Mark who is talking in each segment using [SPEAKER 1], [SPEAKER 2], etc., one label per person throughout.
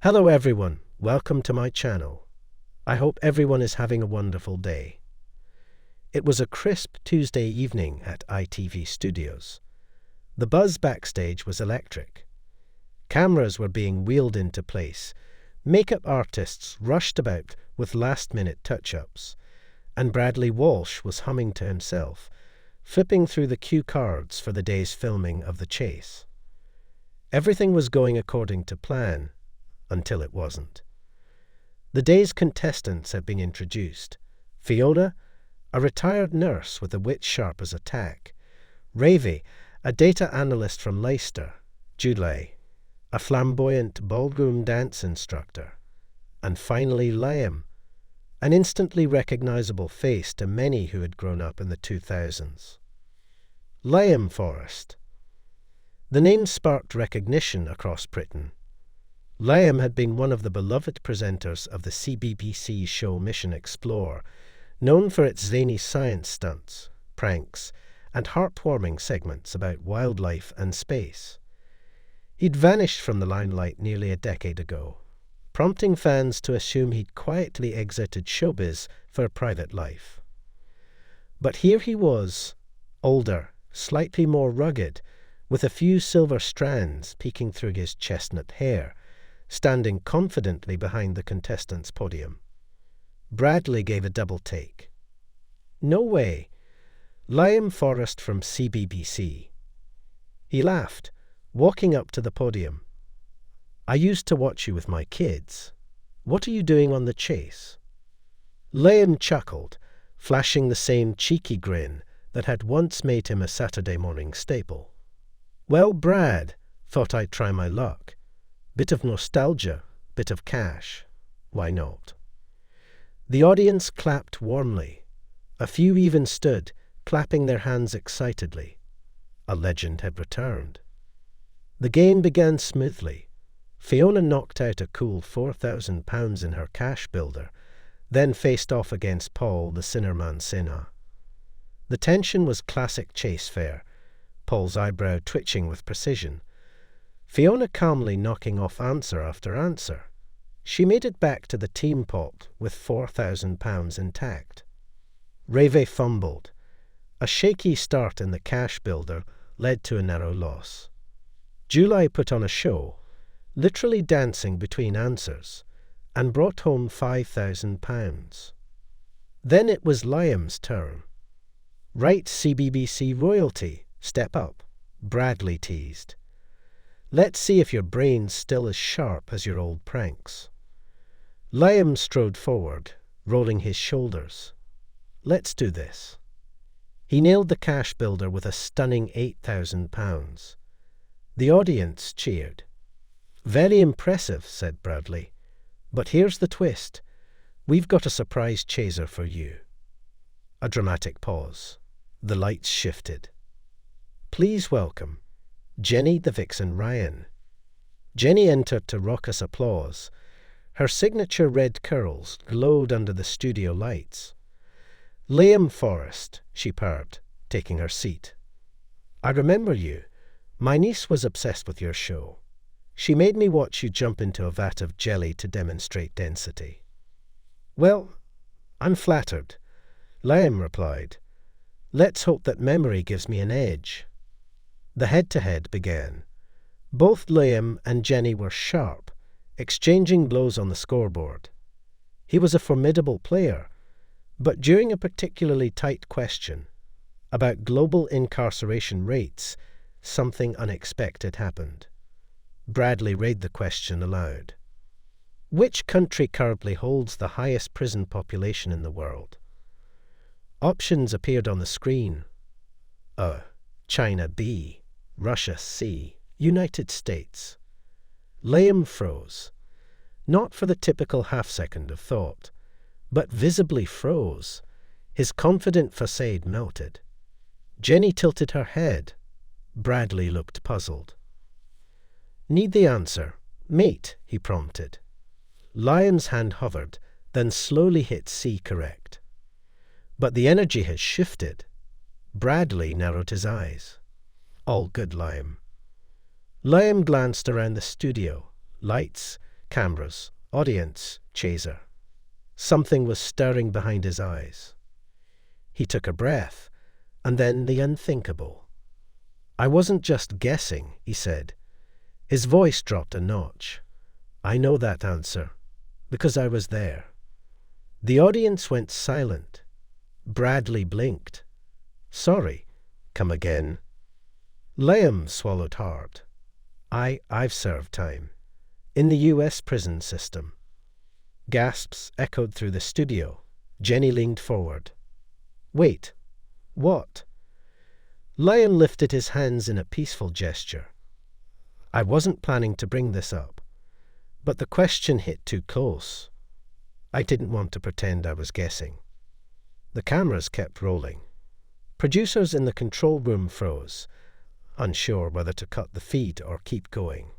[SPEAKER 1] Hello everyone, welcome to my channel. I hope everyone is having a wonderful day. It was a crisp Tuesday evening at ITV Studios. The buzz backstage was electric. Cameras were being wheeled into place, makeup artists rushed about with last-minute touch-ups, and Bradley Walsh was humming to himself, flipping through the cue cards for the day's filming of The Chase. Everything was going according to plan, until it wasn't. The day's contestants had been introduced. Fiona, a retired nurse with a wit sharp as a tack. Ravi, a data analyst from Leicester. Julie, a flamboyant ballroom dance instructor. And finally Liam, an instantly recognizable face to many who had grown up in the 2000s. Liam Forrest. The name sparked recognition across Britain. Liam had been one of the beloved presenters of the CBBC show Mission Explore, known for its zany science stunts, pranks, and heartwarming segments about wildlife and space. He'd vanished from the limelight nearly a decade ago, prompting fans to assume he'd quietly exited showbiz for a private life. But here he was, older, slightly more rugged, with a few silver strands peeking through his chestnut hair, standing confidently behind the contestants' podium. Bradley gave a double take. No way. Liam Forrest from CBBC. He laughed, walking up to the podium. I used to watch you with my kids. What are you doing on The Chase? Liam chuckled, flashing the same cheeky grin that had once made him a Saturday morning staple. Well, Brad, thought I'd try my luck. Bit of nostalgia, bit of cash. Why not? The audience clapped warmly. A few even stood, clapping their hands excitedly. A legend had returned. The game began smoothly. Fiona knocked out a cool £4,000 in her cash builder, then faced off against Paul the Sinnerman Sinha. The tension was classic chase fare, Paul's eyebrow twitching with precision. Fiona calmly knocking off answer after answer. She made it back to the team pot with £4,000 intact. Ravi fumbled. A shaky start in the cash builder led to a narrow loss. Julie put on a show, literally dancing between answers, and brought home £5,000. Then it was Liam's turn. Right, CBBC royalty, step up, Bradley teased. Let's see if your brain's still as sharp as your old pranks. Liam strode forward, rolling his shoulders. Let's do this. He nailed the cash builder with a stunning £8,000. The audience cheered. Very impressive, said Bradley. But here's the twist. We've got a surprise chaser for you. A dramatic pause. The lights shifted. Please welcome Jenny the Vixen Ryan. Jenny entered to raucous applause. Her signature red curls glowed under the studio lights. Liam Forrest, she purred, taking her seat. I remember you. My niece was obsessed with your show. She made me watch you jump into a vat of jelly to demonstrate density. Well, I'm flattered, Liam replied. Let's hope that memory gives me an edge. The head-to-head began. Both Liam and Jenny were sharp, exchanging blows on the scoreboard. He was a formidable player, but during a particularly tight question about global incarceration rates, something unexpected happened. Bradley read the question aloud. Which country currently holds the highest prison population in the world? Options appeared on the screen. China B, Russia C, United States. Liam froze. Not for the typical half-second of thought, but visibly froze. His confident facade melted. Jenny tilted her head. Bradley looked puzzled. Need the answer. Mate, he prompted. Liam's hand hovered, then slowly hit C correct. But the energy had shifted. Bradley narrowed his eyes. All good, Liam. Liam glanced around the studio. Lights, Cameras, audience, chaser. Something was stirring behind his eyes. He took a breath, and then the unthinkable. "I wasn't just guessing," he said. His voice dropped a notch. "I know that answer, because I was there." The audience went silent. Bradley blinked. "Sorry, come again." Liam swallowed hard. I've served time. In the US prison system." Gasps echoed through the studio. Jenny leaned forward. "Wait. What?" Liam lifted his hands in a peaceful gesture. "I wasn't planning to bring this up, but the question hit too close. I didn't want to pretend I was guessing." The cameras kept rolling. Producers in the control room froze, unsure whether to cut the feed or keep going.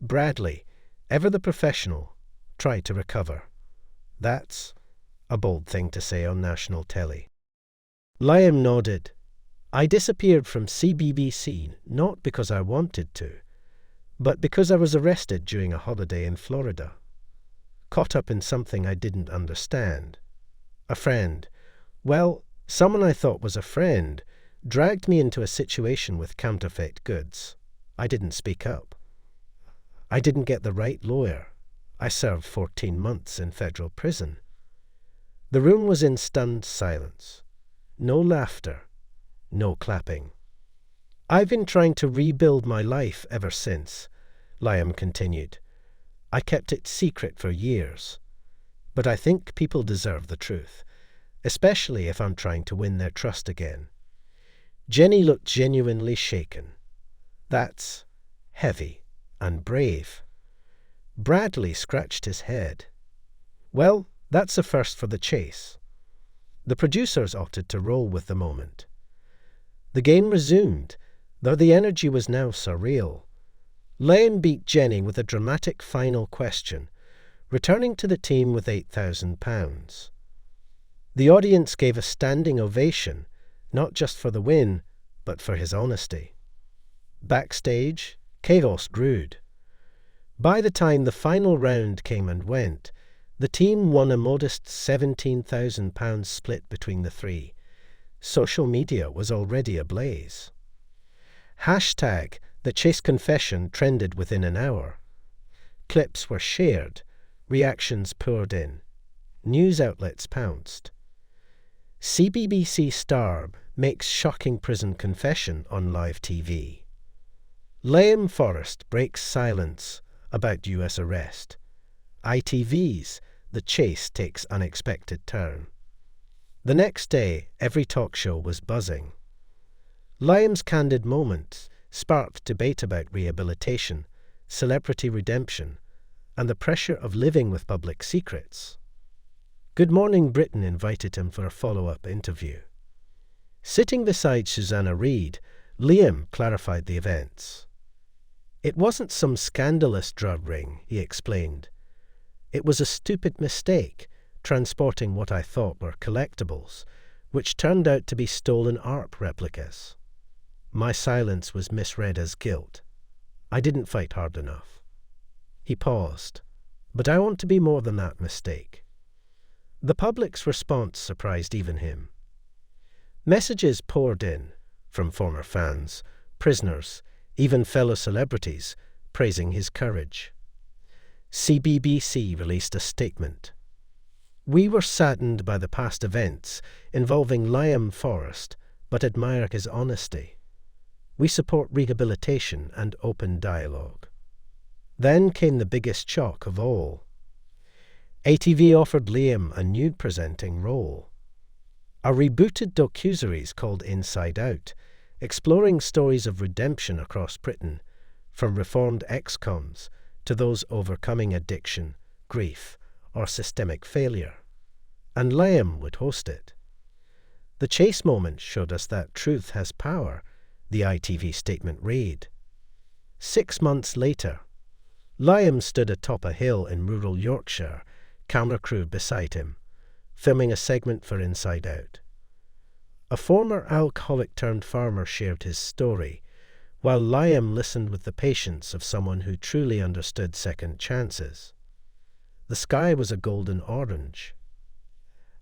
[SPEAKER 1] Bradley, ever the professional, tried to recover. "That's a bold thing to say on national telly." Liam nodded. "I disappeared from CBBC not because I wanted to, but because I was arrested during a holiday in Florida. Caught up in something I didn't understand. A friend, well, someone I thought was a friend, dragged me into a situation with counterfeit goods. I didn't speak up. I didn't get the right lawyer. I served 14 months in federal prison." The room was in stunned silence. No laughter. No clapping. "I've been trying to rebuild my life ever since," Liam continued. "I kept it secret for years. But I think people deserve the truth, especially if I'm trying to win their trust again." Jenny looked genuinely shaken. "That's heavy and brave." Bradley scratched his head. "Well, that's a first for the chase." The producers opted to roll with the moment. The game resumed, though the energy was now surreal. Liam beat Jenny with a dramatic final question, returning to the team with £8,000. The audience gave a standing ovation, not just for the win, but for his honesty. Backstage, chaos brewed. By the time the final round came and went, the team won a modest £17,000 split between the three. Social media was already ablaze. Hashtag The Chase Confession trended within an hour. Clips were shared. Reactions poured in. News outlets pounced. CBBC star makes shocking prison confession on live TV. Liam Forrest breaks silence about US arrest. ITV's The Chase takes unexpected turn. The next day, every talk show was buzzing. Liam's candid moments sparked debate about rehabilitation, celebrity redemption, and the pressure of living with public secrets. Good Morning Britain invited him for a follow-up interview. Sitting beside Susanna Reid, Liam clarified the events. "It wasn't some scandalous drug ring," he explained. "It was a stupid mistake, transporting what I thought were collectibles, which turned out to be stolen art replicas. My silence was misread as guilt. I didn't fight hard enough." He paused. "But I want to be more than that mistake." The public's response surprised even him. Messages poured in, from former fans, prisoners, even fellow celebrities, praising his courage. CBBC released a statement. "We were saddened by the past events involving Liam Forrest, but admire his honesty. We support rehabilitation and open dialogue." Then came the biggest shock of all. ATV offered Liam a new presenting role. A rebooted docuseries called Inside Out, exploring stories of redemption across Britain, from reformed ex-cons to those overcoming addiction, grief, or systemic failure. And Liam would host it. "The Chase moment showed us that truth has power," the ITV statement read. 6 months later, Liam stood atop a hill in rural Yorkshire, camera crew beside him, filming a segment for Inside Out. A former alcoholic-turned-farmer shared his story, while Liam listened with the patience of someone who truly understood second chances. The sky was a golden orange.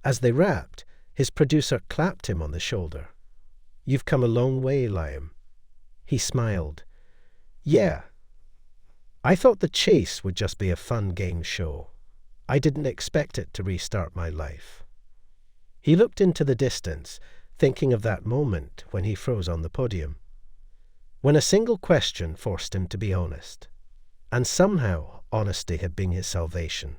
[SPEAKER 1] As they wrapped, his producer clapped him on the shoulder. "You've come a long way, Liam." He smiled. "Yeah. I thought the chase would just be a fun game show. I didn't expect it to restart my life." He looked into the distance, thinking of that moment when he froze on the podium, when a single question forced him to be honest. And somehow honesty had been his salvation.